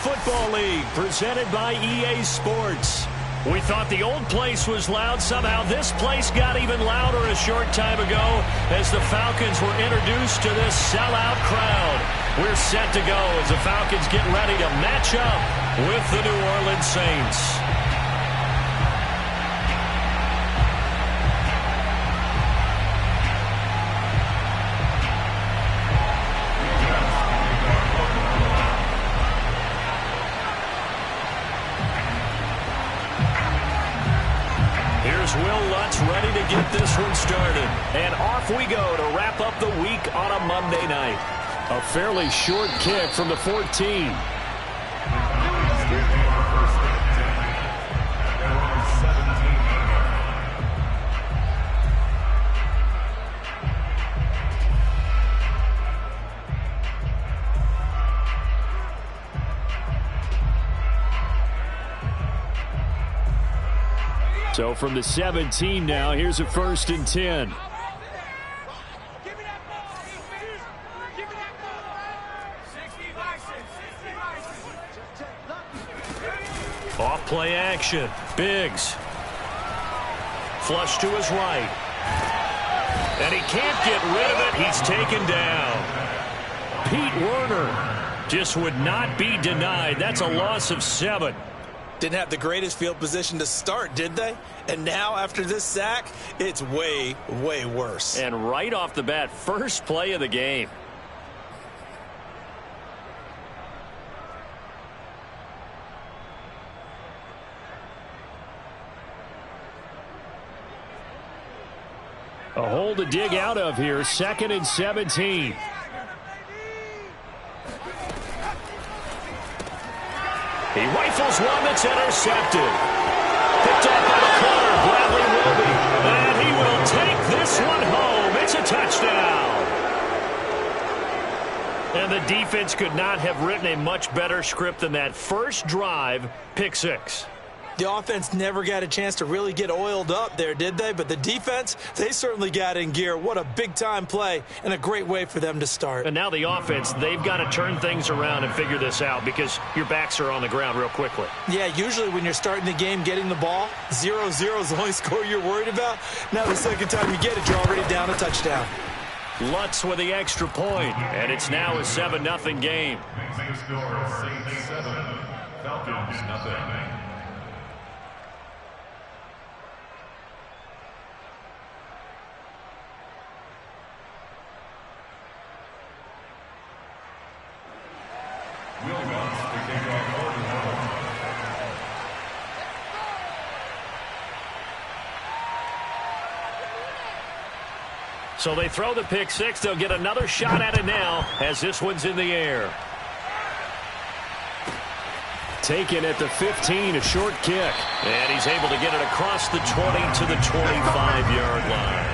Football League, presented by EA Sports. We thought the old place was loud. Somehow this place got even louder a short time ago as the Falcons were introduced to this sellout crowd. We're set to go as the Falcons get ready to match up with the New Orleans Saints. Will Lutz ready to get this one started. And off we go to wrap up the week on a Monday night. A fairly short kick from the 14. So from the 17 now, here's a 1st and 10. Off play action. Biggs. Flush to his right. And he can't get rid of it. He's taken down. Pete Werner just would not be denied. That's a loss of 7. Didn't have the greatest field position to start, did they? And now, after this sack, it's way, way worse. And right off the bat, first play of the game. A hole to dig out of here, 2nd and 17. He rifles one that's intercepted. Picked up by the corner, Bradley Roby. And he will take this one home. It's a touchdown. And the defense could not have written a much better script than that. First drive, pick 6. The offense never got a chance to really get oiled up there, did they? But the defense, they certainly got in gear. What a big-time play and a great way for them to start. And now the offense, they've got to turn things around and figure this out because your backs are on the ground real quickly. Yeah, usually when you're starting the game getting the ball, 0-0 is the only score you're worried about. Now the second time you get it, you're already down a touchdown. Lutz with the extra point, and it's now a 7-0 game. Falcons, nothing. So they throw the pick 6. They'll get another shot at it now as this one's in the air. Taken at the 15, a short kick. And he's able to get it across the 20 to the 25-yard line.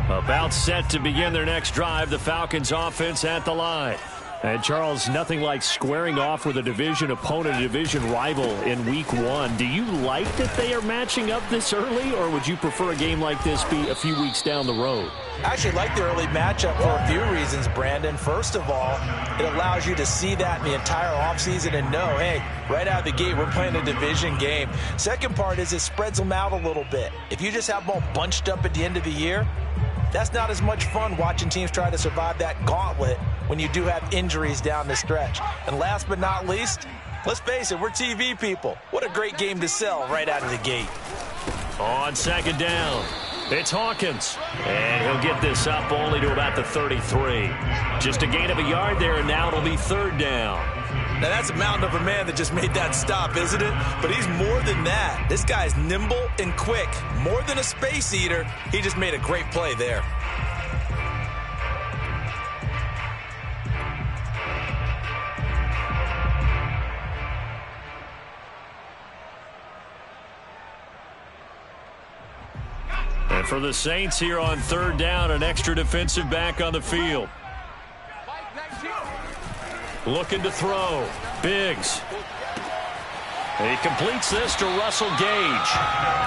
About set to begin their next drive, the Falcons offense at the line. And Charles, nothing like squaring off with a division opponent, a division rival in week 1. Do you like that they are matching up this early, or would you prefer a game like this be a few weeks down the road? I actually like the early matchup for a few reasons, Brandon. First of all, it allows you to see that in the entire offseason and know, hey, right out of the gate, we're playing a division game. Second part is it spreads them out a little bit. If you just have them all bunched up at the end of the year, that's not as much fun watching teams try to survive that gauntlet when you do have injuries down the stretch. And last but not least, let's face it, we're TV people. What a great game to sell right out of the gate. On 2nd down, it's Hawkins. And he'll get this up only to about the 33. Just a gain of a yard there, and now it'll be 3rd down. Now, that's a mountain of a man that just made that stop, isn't it? But he's more than that. This guy's nimble and quick. More than a space eater, he just made a great play there. And for the Saints here on 3rd down, an extra defensive back on the field. Looking to throw. Biggs. He completes this to Russell Gage.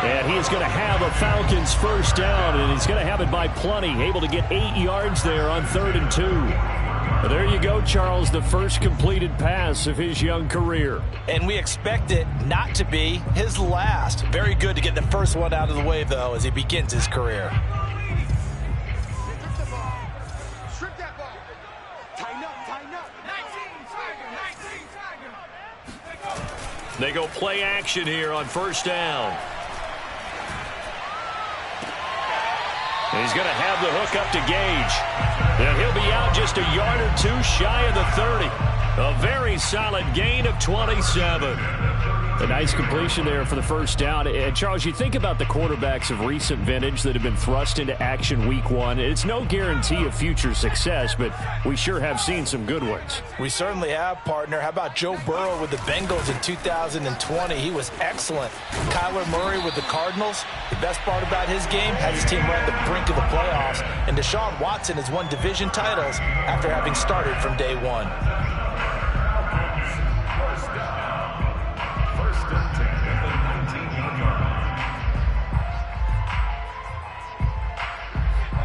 And he is going to have a Falcons first down, and he's going to have it by plenty. Able to get 8 yards there on 3rd and 2. There you go, Charles, the first completed pass of his young career. And we expect it not to be his last. Very good to get the first one out of the way, though, as he begins his career. Strip that ball. Tighten up, tighten up. 19, They go play action here on first down. He's going to have the hook up to Gage. And he'll be out just a yard or two shy of the 30. A very solid gain of 27. A nice completion there for the first down. And Charles, you think about the quarterbacks of recent vintage that have been thrust into action week 1. It's no guarantee of future success, but we sure have seen some good ones. We certainly have, partner. How about Joe Burrow with the Bengals in 2020? He was excellent. Kyler Murray with the Cardinals. The best part about his game has his team right at the brink of the playoffs. And Deshaun Watson has won division titles after having started from day one.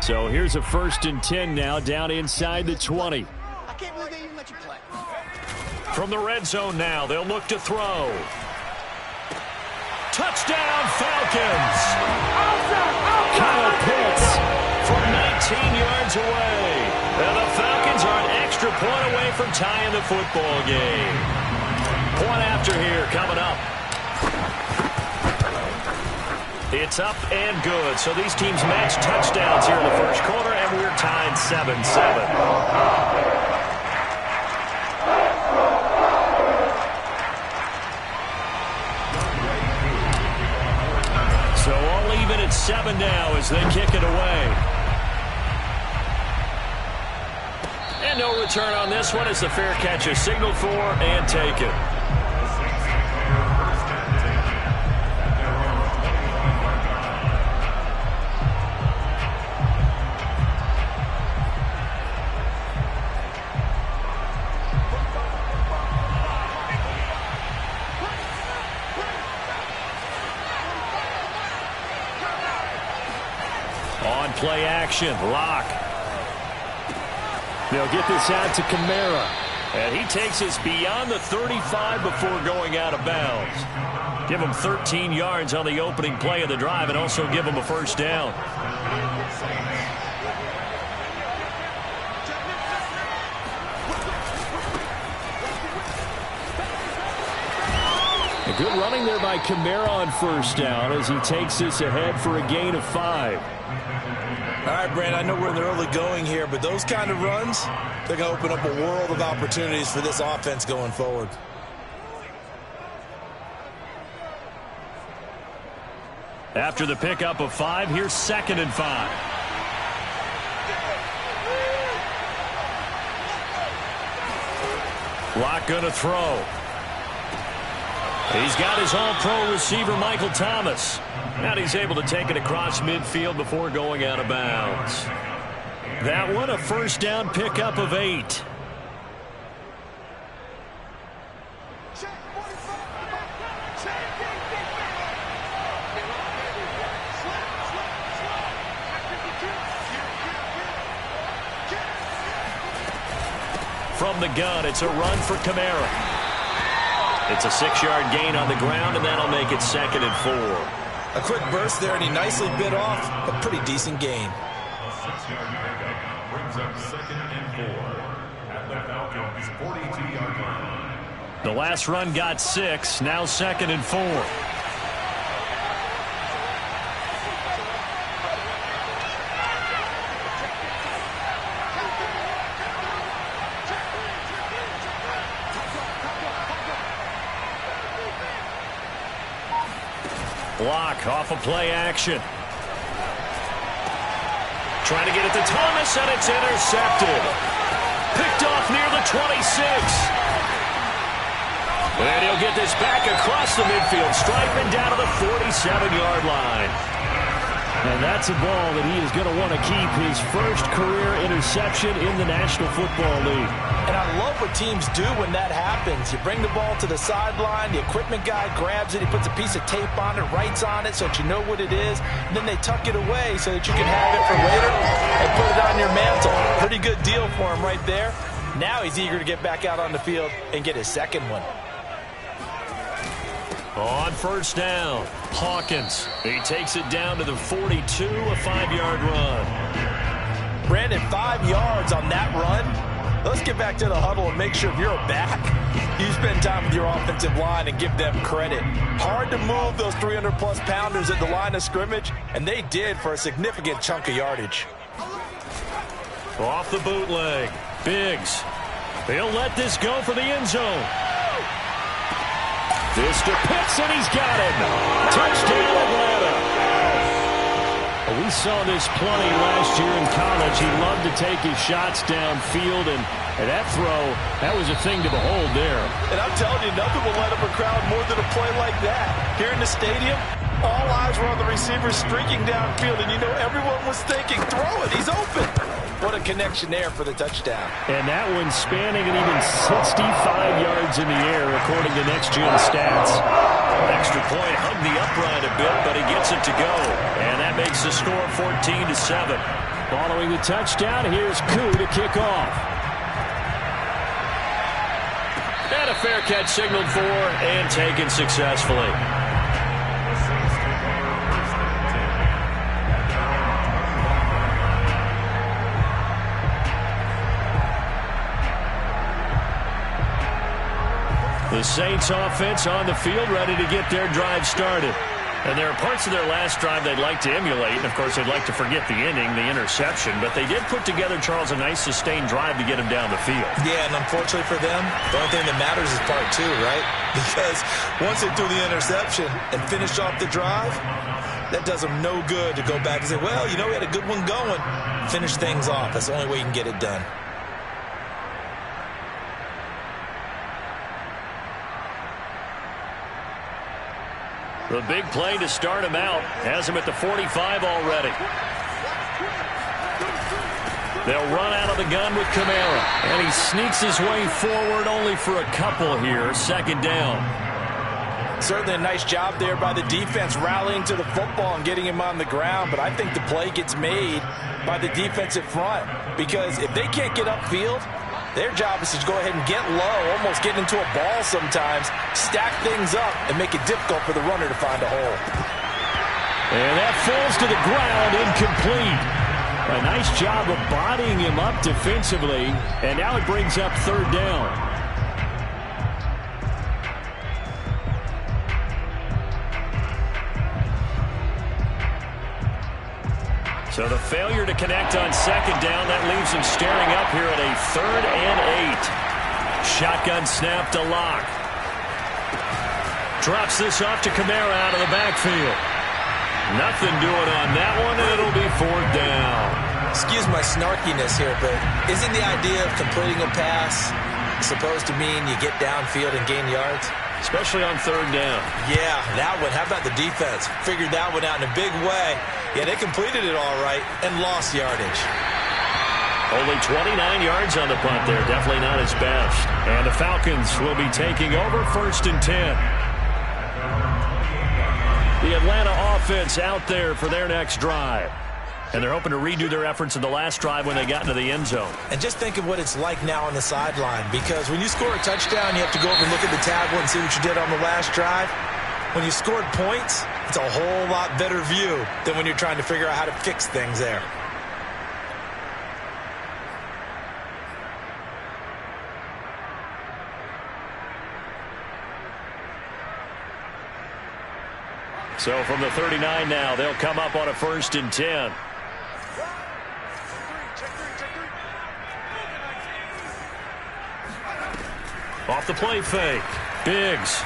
So here's a 1st and 10 now down inside the 20. I can't believe they even let you play. From the red zone now, they'll look to throw. Touchdown, Falcons! Kyle Pitts from 19 yards away. And the Falcons are an extra point away from tying the football game. Point after here coming up. It's up and good. So these teams match touchdowns here in the first quarter, and we're tied 7-7. So all even at 7 now as they kick it away. And no return on this one as the fair catch is signaled for and taken. On play action, Locke. They'll get this out to Kamara. And he takes us beyond the 35 before going out of bounds. Give him 13 yards on the opening play of the drive and also give him a first down. A good running there by Kamara on first down as he takes us ahead for a gain of 5. All right, Brand, I know we're in the early going here, but those kind of runs, they're going to open up a world of opportunities for this offense going forward. After the pickup of 5, here's 2nd and 5. Locke going to throw. He's got his all-pro receiver, Michael Thomas. And he's able to take it across midfield before going out of bounds. That one, a first down pickup of 8. From the gun, it's a run for Kamara. It's a 6-yard gain on the ground, and that'll make it 2nd and 4. A quick burst there, and he nicely bit off a pretty decent gain. A 6-yard pickup brings up 2nd and 4 at the Falcons' 42-yard line. The last run got 6, now 2nd and 4. Block off of play action. Trying to get it to Thomas, and it's intercepted. Picked off near the 26. And he'll get this back across the midfield stripe and down to the 47-yard line. And that's a ball that he is going to want to keep, his first career interception in the National Football League. And I love what teams do when that happens. You bring the ball to the sideline, the equipment guy grabs it, he puts a piece of tape on it, writes on it so that you know what it is, and then they tuck it away so that you can have it for later and put it on your mantle. Pretty good deal for him right there. Now he's eager to get back out on the field and get his second one. On first down, Hawkins. He takes it down to the 42, a 5-yard run. Brandon, 5 yards on that run. Let's get back to the huddle and make sure if you're a back, you spend time with your offensive line and give them credit. Hard to move those 300-plus pounders at the line of scrimmage, and they did for a significant chunk of yardage. Off the bootleg, Biggs. He'll let this go for the end zone. This to Pitts, and he's got him. Touchdown, Atlanta. We saw this plenty last year in college. He loved to take his shots downfield, and that throw, that was a thing to behold there. And I'm telling you, nothing will light up a crowd more than a play like that. Here in the stadium, all eyes were on the receiver streaking downfield, and you know everyone was thinking, throw it, he's open. What a connection there for the touchdown. And that one spanning an even 65 yards in the air, according to Next Gen Stats. Extra point hugged the upright a bit, but he gets it to go. And that makes the score 14-7. Following the touchdown, here's Koo to kick off. And a fair catch signaled for and taken successfully. The Saints offense on the field, ready to get their drive started. And there are parts of their last drive they'd like to emulate. And, of course, they'd like to forget the inning, the interception. But they did put together, Charles, a nice sustained drive to get him down the field. Yeah, and unfortunately for them, the only thing that matters is part two, right? Because once they threw the interception and finished off the drive, that does them no good to go back and say, well, you know, we had a good one going. Finish things off. That's the only way you can get it done. The big play to start him out has him at the 45 already. They'll run out of the gun with Kamara, and he sneaks his way forward only for a couple here. Second down. Certainly a nice job there by the defense rallying to the football and getting him on the ground, but I think the play gets made by the defensive front because if they can't get upfield, their job is to go ahead and get low, almost get into a ball sometimes, stack things up, and make it difficult for the runner to find a hole. And that falls to the ground, incomplete. A nice job of bodying him up defensively, and now it brings up third down. So the failure to connect on second down, that leaves him staring up here at a 3rd and 8. Shotgun snap to Locke. Drops this off to Kamara out of the backfield. Nothing doing on that one, and it'll be 4th down. Excuse my snarkiness here, but isn't the idea of completing a pass supposed to mean you get downfield and gain yards? Especially on 3rd down. Yeah, that one. How about the defense? Figured that one out in a big way. Yeah, they completed it all right and lost yardage. Only 29 yards on the punt there. Definitely not his best. And the Falcons will be taking over 1st and 10. The Atlanta offense out there for their next drive. And they're hoping to redo their efforts in the last drive when they got into the end zone. And just think of what it's like now on the sideline, because when you score a touchdown, you have to go over and look at the tablet and see what you did on the last drive. When you scored points, it's a whole lot better view than when you're trying to figure out how to fix things there. So from the 39 now, they'll come up on a 1st and 10. Off the play fake. Biggs.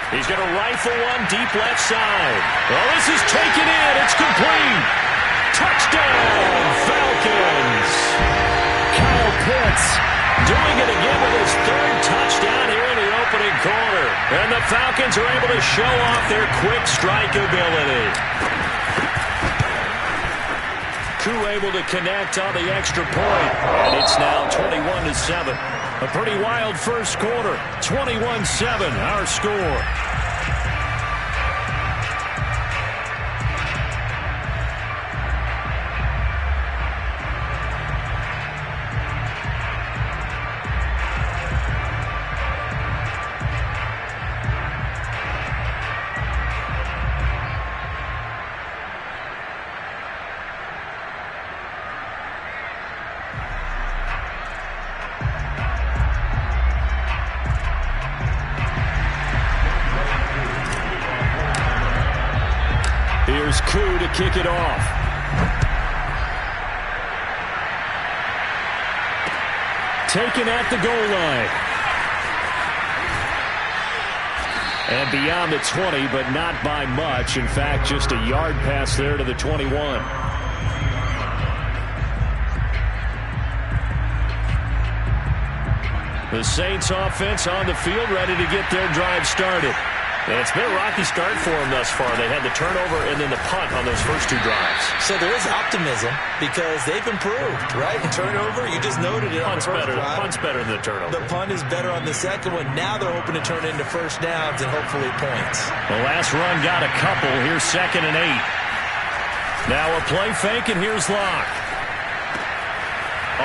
He's going to rifle one deep left side. Well, this is taken in. It's complete. Touchdown, Falcons. Kyle Pitts doing it again with his 3rd touchdown here in the opening quarter. And the Falcons are able to show off their quick strike ability. Koo able to connect on the extra point, and it's now 21-7. A pretty wild first quarter. 21-7, our score. Here's Koo to kick it off. Taken at the goal line. And beyond the 20, but not by much. In fact, just a yard pass there to the 21. The Saints offense on the field, ready to get their drive started. And it's been a rocky start for them thus far. They had the turnover and then the punt on those first two drives. So there is optimism because they've improved, right? Turnover, you just noted it. Punt's better than the turnover. The punt is better on the second one. Now they're hoping to turn it into first downs and hopefully points. The last run got a couple. Here's 2nd and 8. Now a play fake, and here's Locke.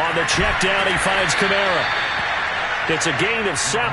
On the check down, he finds Kamara. It's a gain of 7.